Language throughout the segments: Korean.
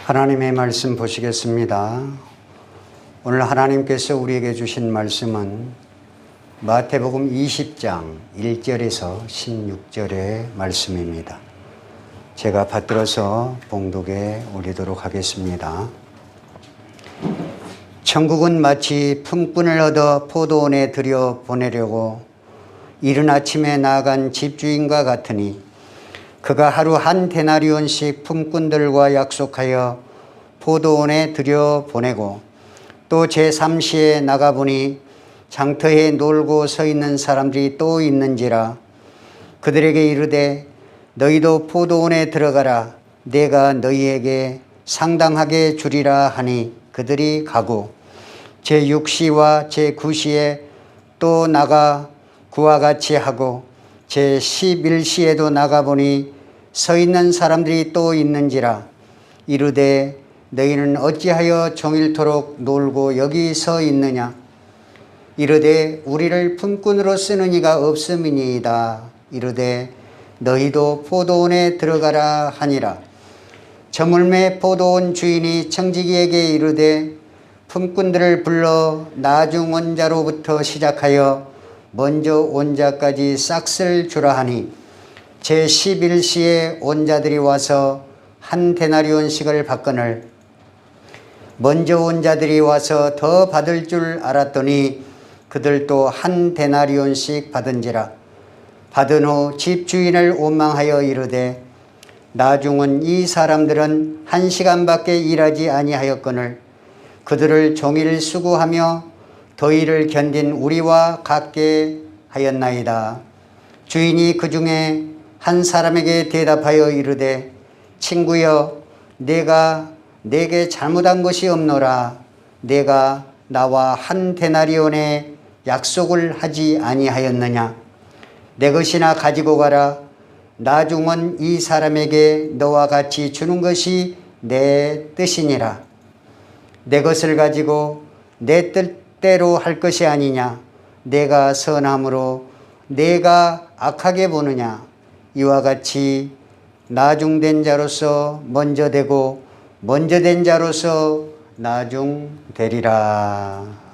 하나님의 말씀 보시겠습니다. 오늘 하나님께서 우리에게 주신 말씀은 마태복음 20장 1절에서 16절의 말씀입니다. 제가 받들어서 봉독에 올리도록 하겠습니다. 천국은 마치 품꾼을 얻어 포도원에 들여 보내려고 이른 아침에 나아간 집주인과 같으니 그가 하루 한 데나리온씩 품꾼들과 약속하여 포도원에 들여 보내고 또 제3시에 나가보니 장터에 놀고 서 있는 사람들이 또 있는지라. 그들에게 이르되 너희도 포도원에 들어가라. 내가 너희에게 상당하게 주리라 하니 그들이 가고 제6시와 제9시에 또 나가 그와 같이 하고 제11시에도 나가보니 서 있는 사람들이 또 있는지라. 이르되 너희는 어찌하여 종일토록 놀고 여기 서 있느냐. 이르되 우리를 품꾼으로 쓰는 이가 없음이니이다. 이르되 너희도 포도원에 들어가라 하니라. 저물매 포도원 주인이 청지기에게 이르되 품꾼들을 불러 나중 온 자로부터 시작하여 먼저 온 자까지 싹쓸 주라 하니 제11시에 온 자들이 와서 한 데나리온씩을 받거늘 먼저 온 자들이 와서 더 받을 줄 알았더니 그들도 한 데나리온씩 받은지라. 받은 후 집주인을 원망하여 이르되 나중은 이 사람들은 1시간밖에 일하지 아니하였거늘 그들을 종일 수고하며 더위를 견딘 우리와 같게 하였나이다. 주인이 그 중에 한 사람에게 대답하여 이르되 친구여 내가 내게 잘못한 것이 없노라. 내가 나와 한 데나리온의 약속을 하지 아니하였느냐. 내 것이나 가지고 가라. 나중은 이 사람에게 너와 같이 주는 것이 내 뜻이니라. 내 것을 가지고 내 뜻대로 할 것이 아니냐. 내가 선함으로 내가 악하게 보느냐. 이와 같이 나중된 자로서 먼저 되고 먼저 된 자로서 나중되리라.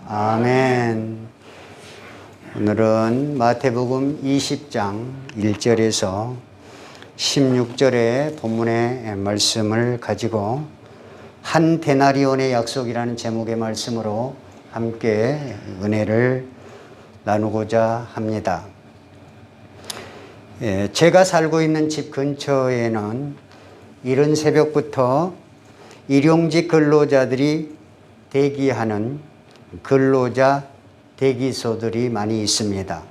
아멘. 오늘은 마태복음 20장 1절에서 16절의 본문의 말씀을 가지고 한 데나리온의 약속이라는 제목의 말씀으로 함께 은혜를 나누고자 합니다. 제가 살고 있는 집 근처에는 이른 새벽부터 일용직 근로자들이 대기하는 근로자 대기소들이 많이 있습니다.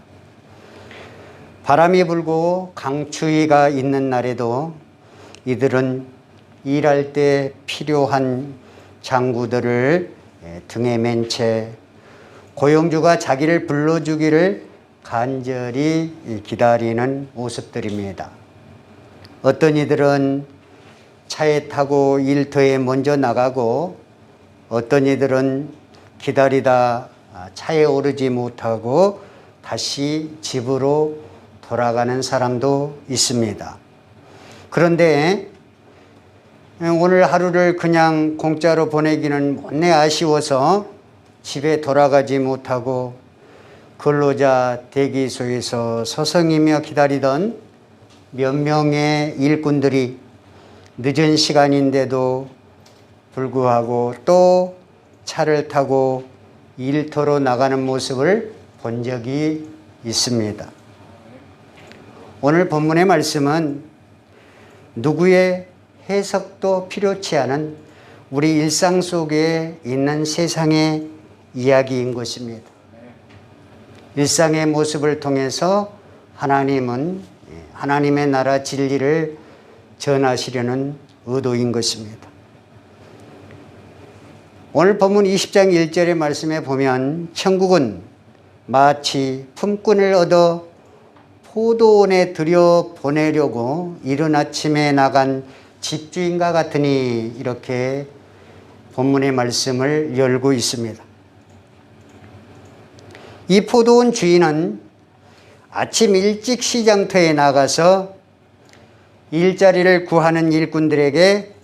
바람이 불고 강추위가 있는 날에도 이들은 일할 때 필요한 장구들을 등에 맨 채 고용주가 자기를 불러주기를 간절히 기다리는 모습들입니다. 어떤 이들은 차에 타고 일터에 먼저 나가고 어떤 이들은 기다리다 차에 오르지 못하고 다시 집으로 돌아가는 사람도 있습니다. 그런데 오늘 하루를 그냥 공짜로 보내기는 못내 아쉬워서 집에 돌아가지 못하고 근로자 대기소에서 서성이며 기다리던 몇 명의 일꾼들이 늦은 시간인데도 불구하고 또 차를 타고 일터로 나가는 모습을 본 적이 있습니다. 오늘 본문의 말씀은 누구의 해석도 필요치 않은 우리 일상 속에 있는 세상의 이야기인 것입니다. 일상의 모습을 통해서 하나님은 하나님의 나라 진리를 전하시려는 의도인 것입니다. 오늘 본문 20장 1절의 말씀에 보면 천국은 마치 품꾼을 얻어 포도원에 들여 보내려고 이른 아침에 나간 집주인과 같으니 이렇게 본문의 말씀을 열고 있습니다. 이 포도원 주인은 아침 일찍 시장터에 나가서 일자리를 구하는 일꾼들에게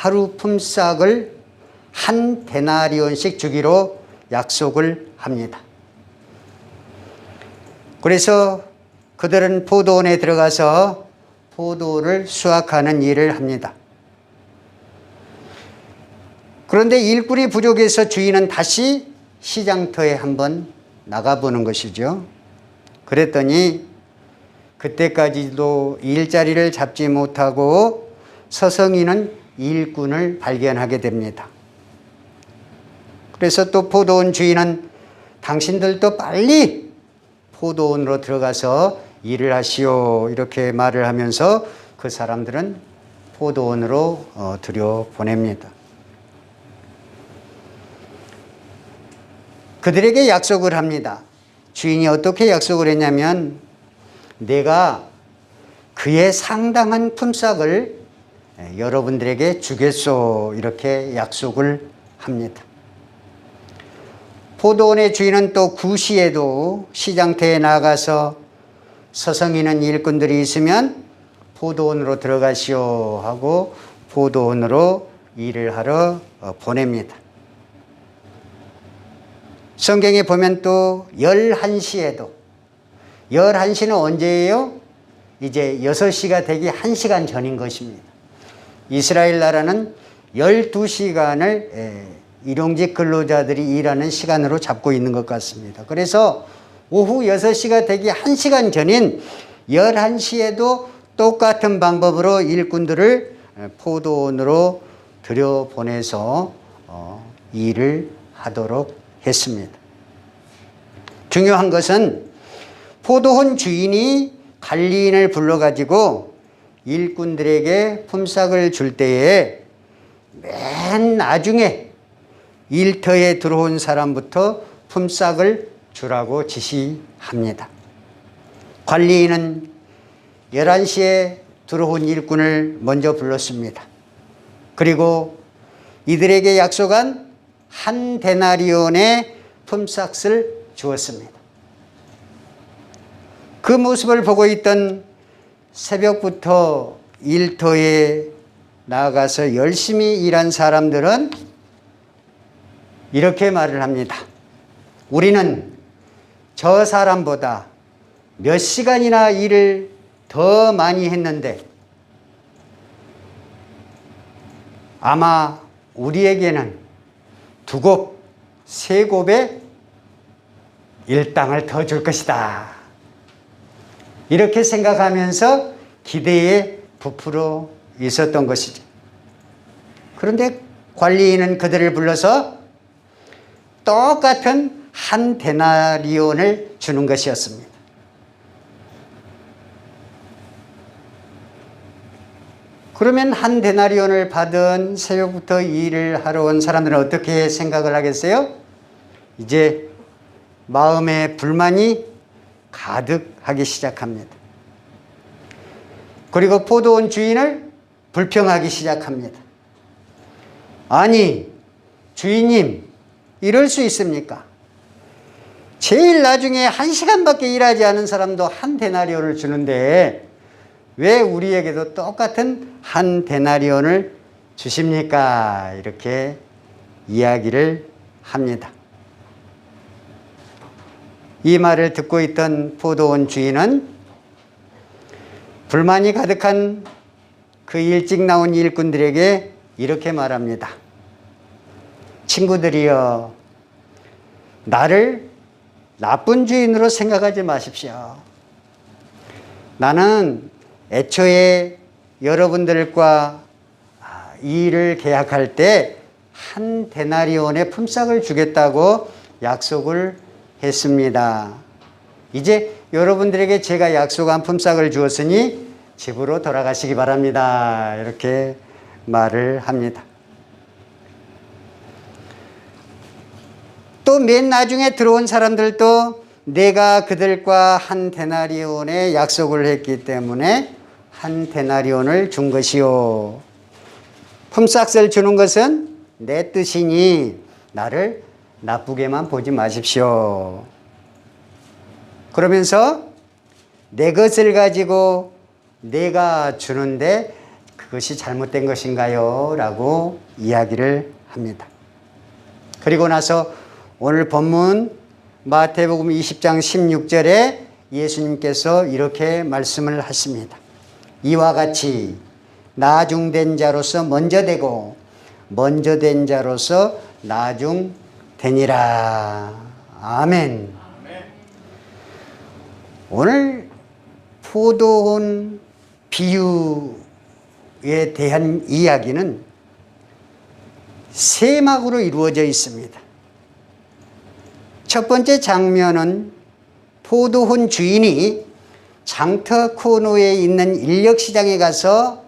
하루 품삯을 한 데나리온씩 주기로 약속을 합니다. 그래서 그들은 포도원에 들어가서 포도를 수확하는 일을 합니다. 그런데 일꾼이 부족해서 주인은 다시 시장터에 한번 나가보는 것이죠. 그랬더니 그때까지도 일자리를 잡지 못하고 서성이는 일꾼을 발견하게 됩니다. 그래서 또 포도원 주인은 당신들도 빨리 포도원으로 들어가서 일을 하시오 이렇게 말을 하면서 그 사람들은 포도원으로 들여보냅니다. 그들에게 약속을 합니다. 주인이 어떻게 약속을 했냐면 내가 그의 상당한 품삯을 여러분들에게 주겠소 이렇게 약속을 합니다. 포도원의 주인은 또 구시에도 시장터에 나가서 서성이는 일꾼들이 있으면 포도원으로 들어가시오 하고 포도원으로 일을 하러 보냅니다. 성경에 보면 또 11시에도 11시는 언제예요? 이제 6시가 되기 1시간 전인 것입니다. 이스라엘 나라는 12시간을 일용직 근로자들이 일하는 시간으로 잡고 있는 것 같습니다. 그래서 오후 6시가 되기 1시간 전인 11시에도 똑같은 방법으로 일꾼들을 포도원으로 들여보내서 일을 하도록 했습니다. 중요한 것은 포도원 주인이 관리인을 불러가지고 일꾼들에게 품삯을 줄 때에 맨 나중에 일터에 들어온 사람부터 품삯을 주라고 지시합니다. 관리인은 11시에 들어온 일꾼을 먼저 불렀습니다. 그리고 이들에게 약속한 한 데나리온의 품삯을 주었습니다. 그 모습을 보고 있던 새벽부터 일터에 나가서 열심히 일한 사람들은 이렇게 말을 합니다. 우리는 저 사람보다 몇 시간이나 일을 더 많이 했는데 아마 우리에게는 2곱, 3곱의 일당을 더 줄 것이다. 이렇게 생각하면서 기대에 부풀어 있었던 것이죠. 그런데 관리인은 그들을 불러서 똑같은 한 데나리온을 주는 것이었습니다. 그러면 한 데나리온을 받은 새벽부터 일을 하러 온 사람들은 어떻게 생각을 하겠어요? 이제 마음에 불만이 가득하기 시작합니다. 그리고 포도원 주인을 불평하기 시작합니다. 아니, 주인님, 이럴 수 있습니까? 제일 나중에 1시간밖에 일하지 않은 사람도 한 데나리온을 주는데 왜 우리에게도 똑같은 한 데나리온을 주십니까? 이렇게 이야기를 합니다. 이 말을 듣고 있던 포도원 주인은 불만이 가득한 그 일찍 나온 일꾼들에게 이렇게 말합니다. 친구들이여, 나를 나쁜 주인으로 생각하지 마십시오. 나는 애초에 여러분들과 일을 계약할 때 한 데나리온의 품삯을 주겠다고 약속을 했습니다. 이제 여러분들에게 제가 약속한 품삯을 주었으니 집으로 돌아가시기 바랍니다. 이렇게 말을 합니다. 또 맨 나중에 들어온 사람들도 내가 그들과 한 데나리온의 약속을 했기 때문에 한 데나리온을 준 것이요. 품삯을 주는 것은 내 뜻이니 나를 나쁘게만 보지 마십시오. 그러면서 내 것을 가지고 내가 주는데 그것이 잘못된 것인가요? 라고 이야기를 합니다. 그리고 나서 오늘 본문 마태복음 20장 16절에 예수님께서 이렇게 말씀을 하십니다. 이와 같이 나중된 자로서 먼저 되고 먼저 된 자로서 나중되니라. 아멘. 오늘 포도원 비유에 대한 이야기는 세 막으로 이루어져 있습니다. 첫 번째 장면은 포도원 주인이 장터 코너에 있는 인력시장에 가서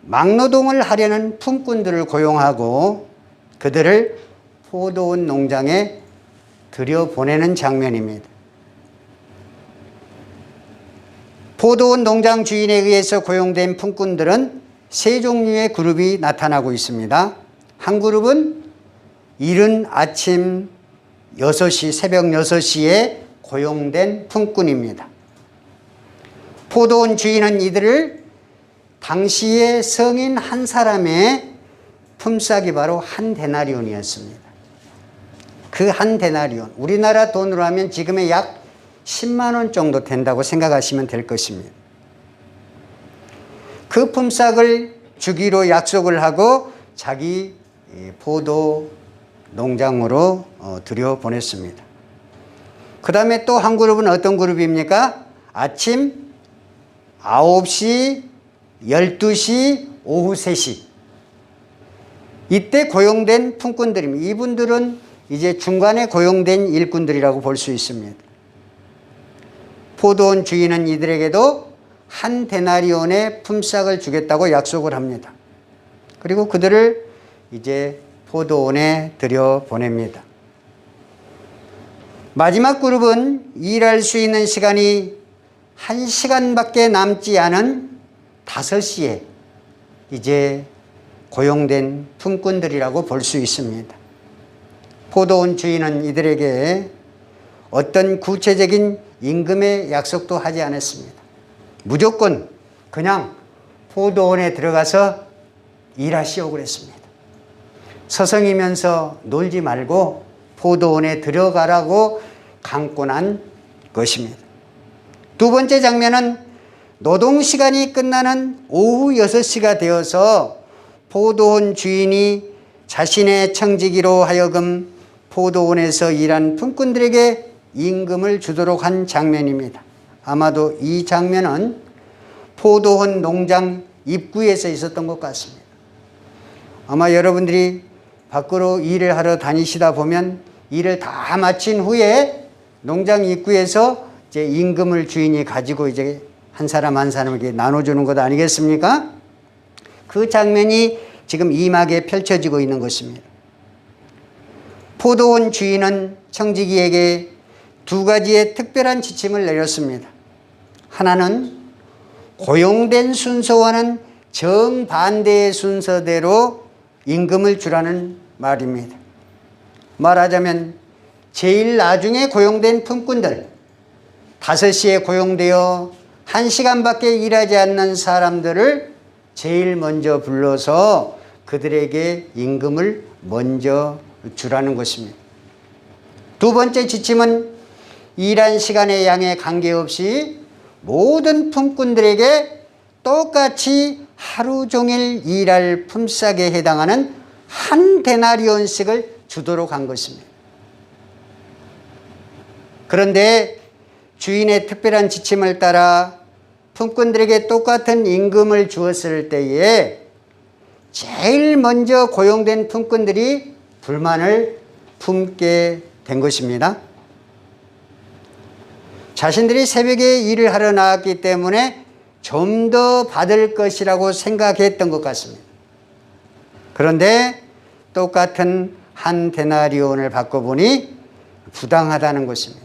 막노동을 하려는 품꾼들을 고용하고 그들을 포도원 농장에 들여보내는 장면입니다. 포도원 농장 주인에 의해서 고용된 품꾼들은 세 종류의 그룹이 나타나고 있습니다. 한 그룹은 이른 아침 6시, 새벽 6시에 고용된 품꾼입니다. 포도원 주인은 이들을 당시의 성인 한 사람의 품삯이 바로 한 데나리온이었습니다. 그 한 데나리온, 우리나라 돈으로 하면 지금의 약 10만 원 정도 된다고 생각하시면 될 것입니다. 그 품삯을 주기로 약속을 하고 자기 포도 농장으로 들여보냈습니다. 그 다음에 또 한 그룹은 어떤 그룹입니까? 아침 9시, 12시, 오후 3시. 이때 고용된 품꾼들입니다. 이분들은 이제 중간에 고용된 일꾼들이라고 볼 수 있습니다. 포도원 주인은 이들에게도 한 데나리온의 품삯을 주겠다고 약속을 합니다. 그리고 그들을 이제 포도원에 들여보냅니다. 마지막 그룹은 일할 수 있는 시간이 1시간밖에 남지 않은 5시에 이제 고용된 품꾼들이라고 볼 수 있습니다. 포도원 주인은 이들에게 어떤 구체적인 임금의 약속도 하지 않았습니다. 무조건 그냥 포도원에 들어가서 일하시오 그랬습니다. 서성이면서 놀지 말고 포도원에 들어가라고 강권한 것입니다. 두 번째 장면은 노동시간이 끝나는 오후 6시가 되어서 포도원 주인이 자신의 청지기로 하여금 포도원에서 일한 품꾼들에게 임금을 주도록 한 장면입니다. 아마도 이 장면은 포도원 농장 입구에서 있었던 것 같습니다. 아마 여러분들이 밖으로 일을 하러 다니시다 보면 일을 다 마친 후에 농장 입구에서 이제 임금을 주인이 가지고 이제 한 사람 한 사람에게 나눠주는 것 아니겠습니까? 그 장면이 지금 이 막에 펼쳐지고 있는 것입니다. 포도원 주인은 청지기에게 두 가지의 특별한 지침을 내렸습니다. 하나는 고용된 순서와는 정반대의 순서대로 임금을 주라는 말입니다. 말하자면 제일 나중에 고용된 품꾼들, 5시에 고용되어 1시간밖에 일하지 않는 사람들을 제일 먼저 불러서 그들에게 임금을 먼저 주라는 것입니다. 두 번째 지침은 일한 시간의 양에 관계없이 모든 품꾼들에게 똑같이 하루 종일 일할 품삯에 해당하는 한 데나리온씩을 주도록 한 것입니다. 그런데 주인의 특별한 지침을 따라 품꾼들에게 똑같은 임금을 주었을 때에 제일 먼저 고용된 품꾼들이 불만을 품게 된 것입니다. 자신들이 새벽에 일을 하러 나왔기 때문에 좀 더 받을 것이라고 생각했던 것 같습니다. 그런데 똑같은 한 데나리온을 받고 보니 부당하다는 것입니다.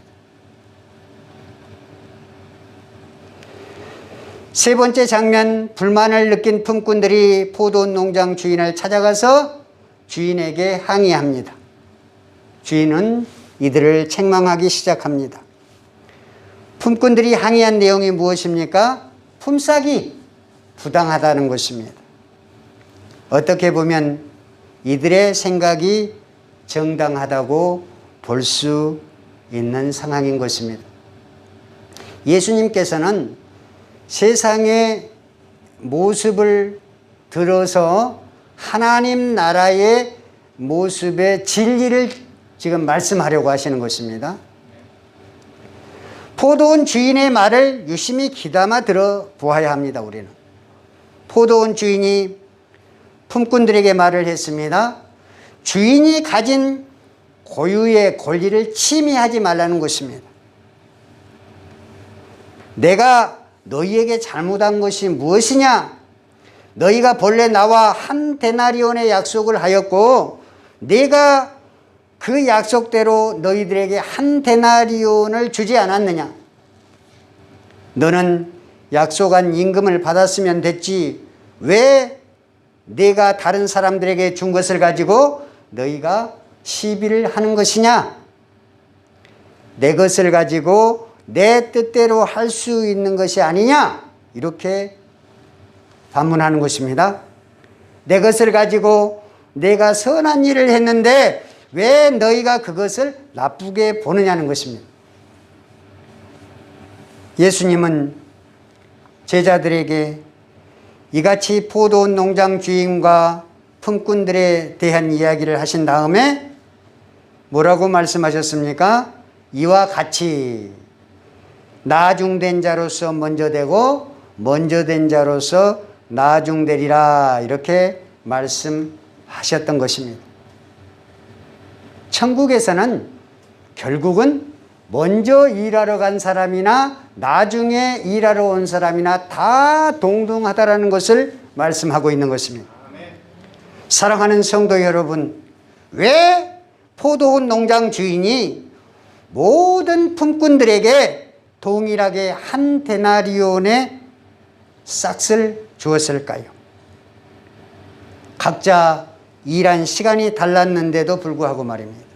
세 번째 장면, 불만을 느낀 품꾼들이 포도원 농장 주인을 찾아가서 주인에게 항의합니다. 주인은 이들을 책망하기 시작합니다. 품꾼들이 항의한 내용이 무엇입니까? 부당하다는 것입니다. 어떻게 보면 이들의 생각이 정당하다고 볼 수 있는 상황인 것입니다. 예수님께서는 세상의 모습을 들어서 하나님 나라의 모습의 진리를 지금 말씀하려고 하시는 것입니다. 포도원 주인의 말을 유심히 귀담아 들어보아야 합니다. 우리는 포도원 주인이 품꾼들에게 말을 했습니다. 주인이 가진 고유의 권리를 침해하지 말라는 것입니다. 내가 너희에게 잘못한 것이 무엇이냐? 너희가 본래 나와 한 데나리온의 약속을 하였고 내가 그 약속대로 너희들에게 한 데나리온을 주지 않았느냐? 너는 약속한 임금을 받았으면 됐지 왜 내가 다른 사람들에게 준 것을 가지고 너희가 시비를 하는 것이냐? 내 것을 가지고 내 뜻대로 할 수 있는 것이 아니냐? 이렇게 반문하는 것입니다. 내 것을 가지고 내가 선한 일을 했는데 왜 너희가 그것을 나쁘게 보느냐는 것입니다. 예수님은 제자들에게 이같이 포도원 농장 주인과 품꾼들에 대한 이야기를 하신 다음에 뭐라고 말씀하셨습니까? 이와 같이 나중된 자로서 먼저 되고 먼저 된 자로서 나중되리라 이렇게 말씀하셨던 것입니다. 천국에서는 결국은 먼저 일하러 간 사람이나 나중에 일하러 온 사람이나 다 동등하다라는 것을 말씀하고 있는 것입니다. 사랑하는 성도 여러분, 왜 포도원 농장 주인이 모든 품꾼들에게 동일하게 한 데나리온의 싹을 주었을까요? 각자 일한 시간이 달랐는데도 불구하고 말입니다.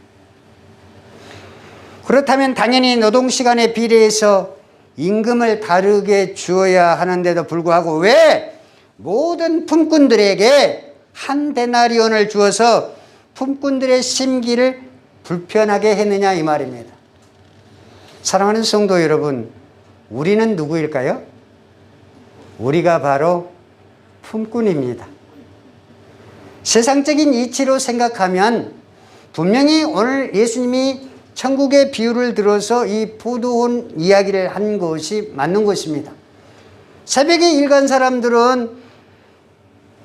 그렇다면 당연히 노동시간에 비례해서 임금을 다르게 주어야 하는데도 불구하고 왜 모든 품꾼들에게 한 데나리온을 주어서 품꾼들의 심기를 불편하게 했느냐 이 말입니다. 사랑하는 성도 여러분, 우리는 누구일까요? 우리가 바로 품꾼입니다. 세상적인 이치로 생각하면 분명히 오늘 예수님이 천국의 비유를 들어서 이 포도원 이야기를 한 것이 맞는 것입니다. 새벽에 일 간 사람들은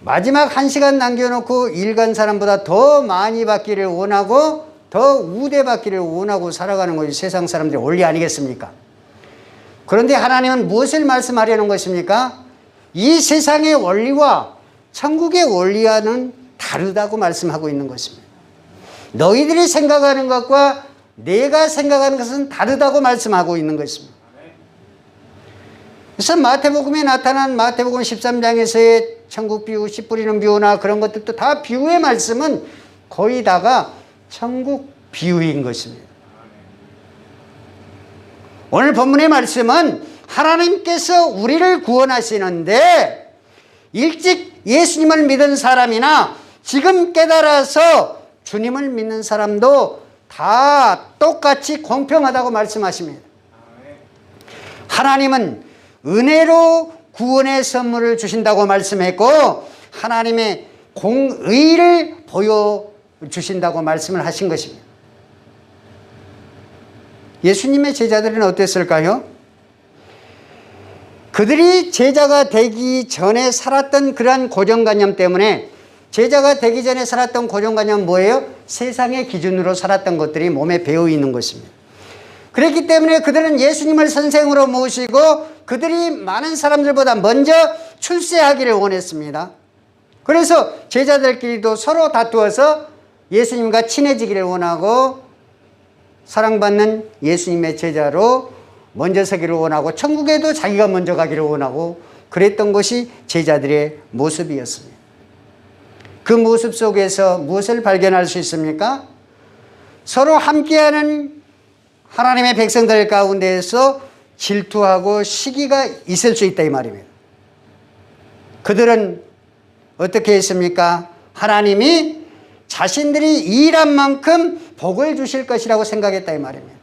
마지막 1시간 남겨놓고 일 간 사람보다 더 많이 받기를 원하고 더 우대받기를 원하고 살아가는 것이 세상 사람들의 원리 아니겠습니까? 그런데 하나님은 무엇을 말씀하려는 것입니까? 이 세상의 원리와 천국의 원리와는 다르다고 말씀하고 있는 것입니다. 너희들이 생각하는 것과 내가 생각하는 것은 다르다고 말씀하고 있는 것입니다. 그래서 마태복음에 나타난 마태복음 13장에서의 천국 비유, 씨 뿌리는 비유나 그런 것들도 다 비유의 말씀은 거의 다가 천국 비유인 것입니다. 오늘 본문의 말씀은 하나님께서 우리를 구원하시는데 일찍 예수님을 믿은 사람이나 지금 깨달아서 주님을 믿는 사람도 다 똑같이 공평하다고 말씀하십니다. 하나님은 은혜로 구원의 선물을 주신다고 말씀했고 하나님의 공의를 보여주신다고 말씀을 하신 것입니다. 예수님의 제자들은 어땠을까요? 그들이 제자가 되기 전에 살았던 그러한 고정관념 때문에 제자가 되기 전에 살았던 고정관념은 뭐예요? 세상의 기준으로 살았던 것들이 몸에 배어 있는 것입니다. 그렇기 때문에 그들은 예수님을 선생으로 모시고 그들이 많은 사람들보다 먼저 출세하기를 원했습니다. 그래서 제자들끼리도 서로 다투어서 예수님과 친해지기를 원하고 사랑받는 예수님의 제자로 먼저 서기를 원하고 천국에도 자기가 먼저 가기를 원하고 그랬던 것이 제자들의 모습이었습니다. 그 모습 속에서 무엇을 발견할 수 있습니까? 서로 함께하는 하나님의 백성들 가운데에서 질투하고 시기가 있을 수 있다 이 말입니다. 그들은 어떻게 했습니까? 하나님이 자신들이 일한 만큼 복을 주실 것이라고 생각했다 이 말입니다.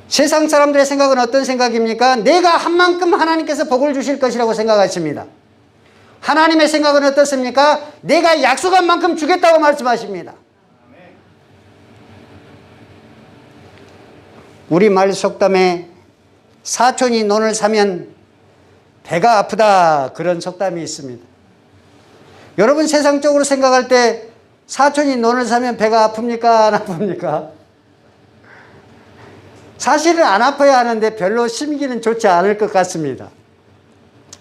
세상 사람들의 생각은 어떤 생각입니까? 내가 한 만큼 하나님께서 복을 주실 것이라고 생각하십니다. 하나님의 생각은 어떻습니까? 내가 약속한 만큼 주겠다고 말씀하십니다. 우리말 속담에 사촌이 논을 사면 배가 아프다 그런 속담이 있습니다. 여러분 세상적으로 생각할 때 사촌이 논을 사면 배가 아픕니까? 안 아픕니까? 사실은 안 아파야 하는데 별로 심기는 좋지 않을 것 같습니다.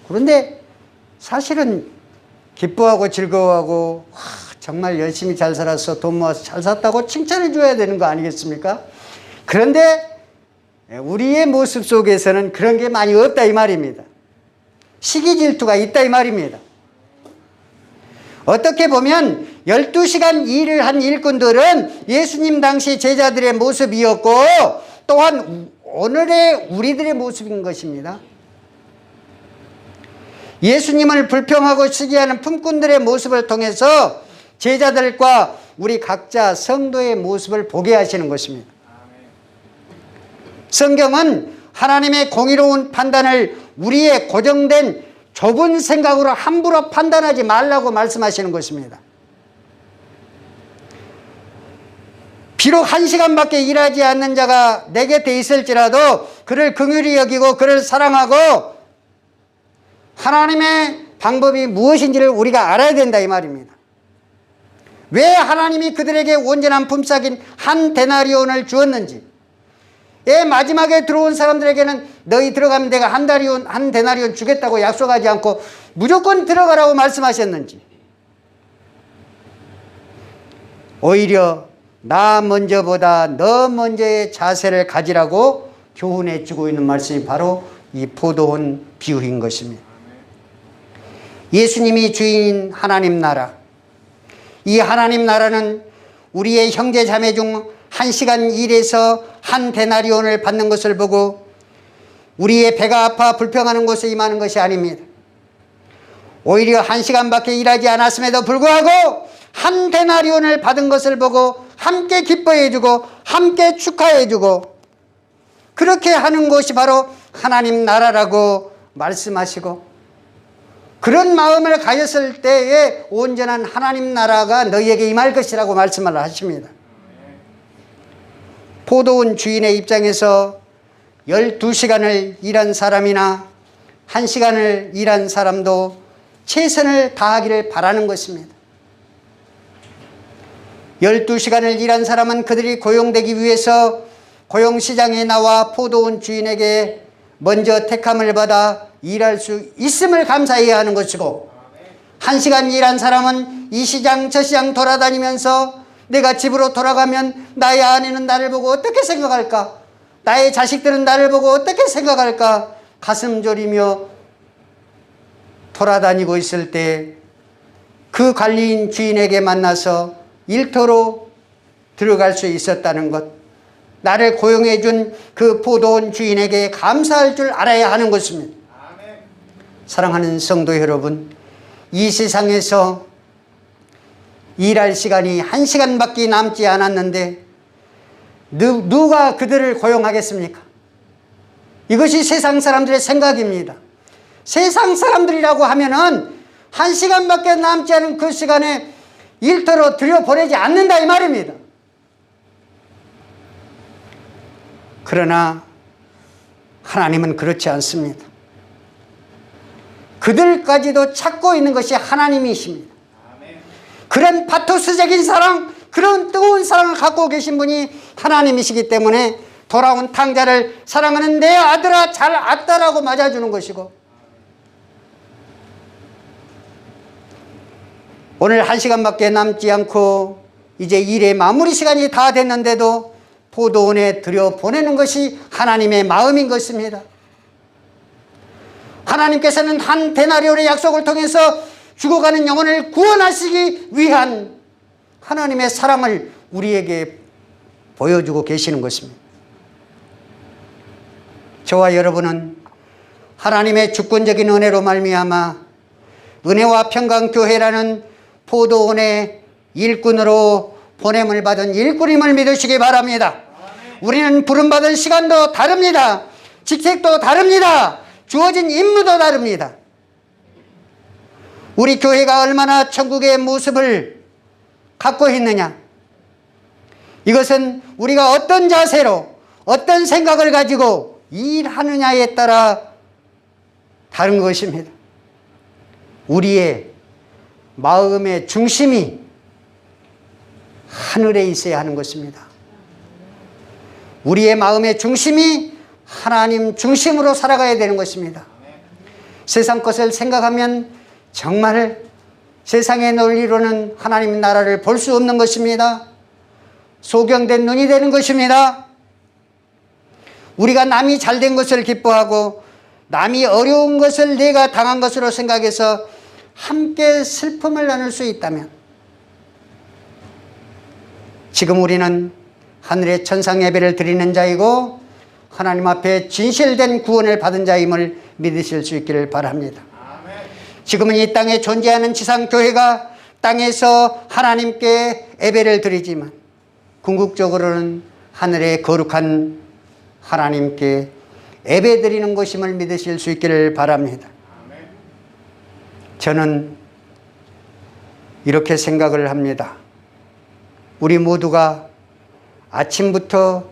그런데 사실은 기뻐하고 즐거워하고 정말 열심히 잘 살았어, 돈 모아서 잘 샀다고 칭찬해 줘야 되는 거 아니겠습니까? 그런데 우리의 모습 속에서는 그런 게 많이 없다 이 말입니다. 시기 질투가 있다 이 말입니다. 어떻게 보면 12시간 일을 한 일꾼들은 예수님 당시 제자들의 모습이었고 또한 오늘의 우리들의 모습인 것입니다. 예수님을 불평하고 시기하는 품꾼들의 모습을 통해서 제자들과 우리 각자 성도의 모습을 보게 하시는 것입니다. 성경은 하나님의 공의로운 판단을 우리의 고정된 좁은 생각으로 함부로 판단하지 말라고 말씀하시는 것입니다. 비록 1시간밖에 일하지 않는 자가 내 곁에 있을지라도 그를 긍휼히 여기고 그를 사랑하고 하나님의 방법이 무엇인지를 우리가 알아야 된다 이 말입니다. 왜 하나님이 그들에게 온전한 품삯인 한 데나리온을 주었는지, 왜 마지막에 들어온 사람들에게는 너희 들어가면 내가 한 데나리온 주겠다고 약속하지 않고 무조건 들어가라고 말씀하셨는지, 오히려 나 먼저보다 너 먼저의 자세를 가지라고 교훈해 주고 있는 말씀이 바로 이 포도원 비유인 것입니다. 예수님이 주인인 하나님 나라, 이 하나님 나라는 우리의 형제 자매 중 1시간 일해서 한 데나리온을 받는 것을 보고 우리의 배가 아파 불평하는 곳에 임하는 것이 아닙니다. 오히려 1시간밖에 일하지 않았음에도 불구하고 한 데나리온을 받은 것을 보고 함께 기뻐해주고 함께 축하해주고 그렇게 하는 것이 바로 하나님 나라라고 말씀하시고, 그런 마음을 가졌을 때에 온전한 하나님 나라가 너희에게 임할 것이라고 말씀을 하십니다. 포도원 주인의 입장에서 12시간을 일한 사람이나 1시간을 일한 사람도 최선을 다하기를 바라는 것입니다. 12시간을 일한 사람은 그들이 고용되기 위해서 고용시장에 나와 포도원 주인에게 먼저 택함을 받아 일할 수 있음을 감사해야 하는 것이고, 1시간 일한 사람은 이 시장 저 시장 돌아다니면서 내가 집으로 돌아가면 나의 아내는 나를 보고 어떻게 생각할까? 나의 자식들은 나를 보고 어떻게 생각할까? 가슴 졸이며 돌아다니고 있을 때 그 관리인 주인에게 만나서 일터로 들어갈 수 있었다는 것, 나를 고용해 준 그 포도원 주인에게 감사할 줄 알아야 하는 것입니다. 아멘. 사랑하는 성도 여러분, 이 세상에서 일할 시간이 1시간밖에 남지 않았는데 누가 그들을 고용하겠습니까? 이것이 세상 사람들의 생각입니다. 세상 사람들이라고 하면은 1시간밖에 남지 않은 그 시간에 일터로 들여보내지 않는다 이 말입니다. 그러나 하나님은 그렇지 않습니다. 그들까지도 찾고 있는 것이 하나님이십니다. 그런 파토스적인 사랑, 그런 뜨거운 사랑을 갖고 계신 분이 하나님이시기 때문에 돌아온 탕자를 사랑하는 내 아들아 잘 왔다라고 맞아주는 것이고, 오늘 1시간밖에 남지 않고 이제 일의 마무리 시간이 다 됐는데도 포도원에 들여보내는 것이 하나님의 마음인 것입니다. 하나님께서는 한 데나리온의 약속을 통해서 죽어가는 영혼을 구원하시기 위한 하나님의 사랑을 우리에게 보여주고 계시는 것입니다. 저와 여러분은 하나님의 주권적인 은혜로 말미암아 은혜와 평강교회라는 포도원의 일꾼으로 보냄을 받은 일꾼임을 믿으시기 바랍니다. 우리는 부름받은 시간도 다릅니다. 직책도 다릅니다. 주어진 임무도 다릅니다. 우리 교회가 얼마나 천국의 모습을 갖고 있느냐, 이것은 우리가 어떤 자세로 어떤 생각을 가지고 일하느냐에 따라 다른 것입니다. 우리의 마음의 중심이 하늘에 있어야 하는 것입니다. 우리의 마음의 중심이 하나님 중심으로 살아가야 되는 것입니다. 세상 것을 생각하면 정말 세상의 논리로는 하나님 나라를 볼 수 없는 것입니다. 소경된 눈이 되는 것입니다. 우리가 남이 잘된 것을 기뻐하고 남이 어려운 것을 내가 당한 것으로 생각해서 함께 슬픔을 나눌 수 있다면, 지금 우리는 하늘의 천상 예배를 드리는 자이고 하나님 앞에 진실된 구원을 받은 자임을 믿으실 수 있기를 바랍니다. 지금은 이 땅에 존재하는 지상교회가 땅에서 하나님께 예배를 드리지만 궁극적으로는 하늘의 거룩한 하나님께 예배 드리는 것임을 믿으실 수 있기를 바랍니다. 저는 이렇게 생각을 합니다. 우리 모두가 아침부터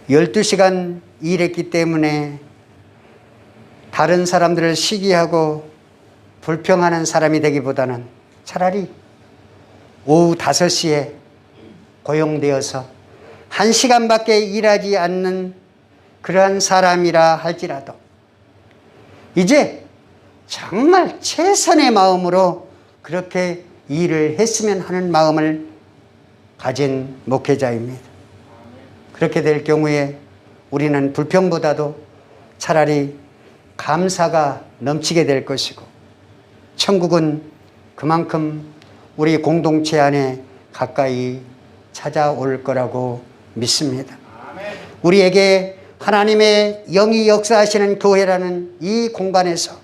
12시간 일했기 때문에 다른 사람들을 시기하고 불평하는 사람이 되기보다는 차라리 오후 5시에 고용되어서 1시간밖에 일하지 않는 그러한 사람이라 할지라도 이제 정말 최선의 마음으로 그렇게 일을 했으면 하는 마음을 가진 목회자입니다. 그렇게 될 경우에 우리는 불평보다도 차라리 감사가 넘치게 될 것이고, 천국은 그만큼 우리 공동체 안에 가까이 찾아올 거라고 믿습니다. 우리에게 하나님의 영이 역사하시는 교회라는 이 공간에서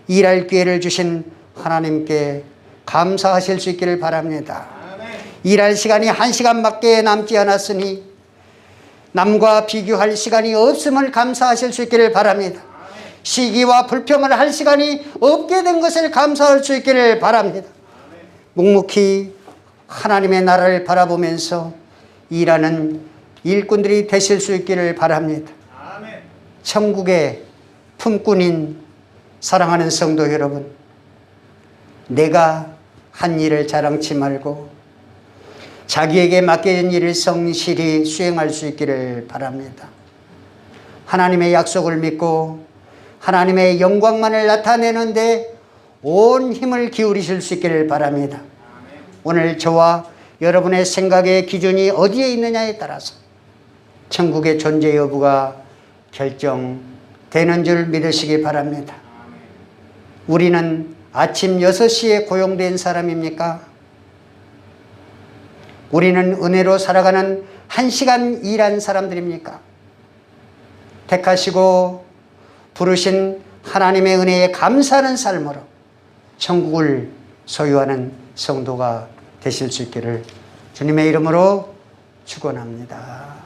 일할 기회를 주신 하나님께 감사하실 수 있기를 바랍니다. 일할 시간이 1시간밖에 남지 않았으니 남과 비교할 시간이 없음을 감사하실 수 있기를 바랍니다. 시기와 불평을 할 시간이 없게 된 것을 감사할 수 있기를 바랍니다. 묵묵히 하나님의 나라를 바라보면서 일하는 일꾼들이 되실 수 있기를 바랍니다. 천국의 품꾼인 사랑하는 성도 여러분, 내가 한 일을 자랑치 말고 자기에게 맡겨진 일을 성실히 수행할 수 있기를 바랍니다. 하나님의 약속을 믿고 하나님의 영광만을 나타내는데 온 힘을 기울이실 수 있기를 바랍니다. 오늘 저와 여러분의 생각의 기준이 어디에 있느냐에 따라서 천국의 존재 여부가 결정되는 줄 믿으시기 바랍니다. 우리는 아침 6시에 고용된 사람입니까? 우리는 은혜로 살아가는 1시간 일한 사람들입니까? 택하시고 부르신 하나님의 은혜에 감사하는 삶으로 천국을 소유하는 성도가 되실 수 있기를 주님의 이름으로 축원합니다.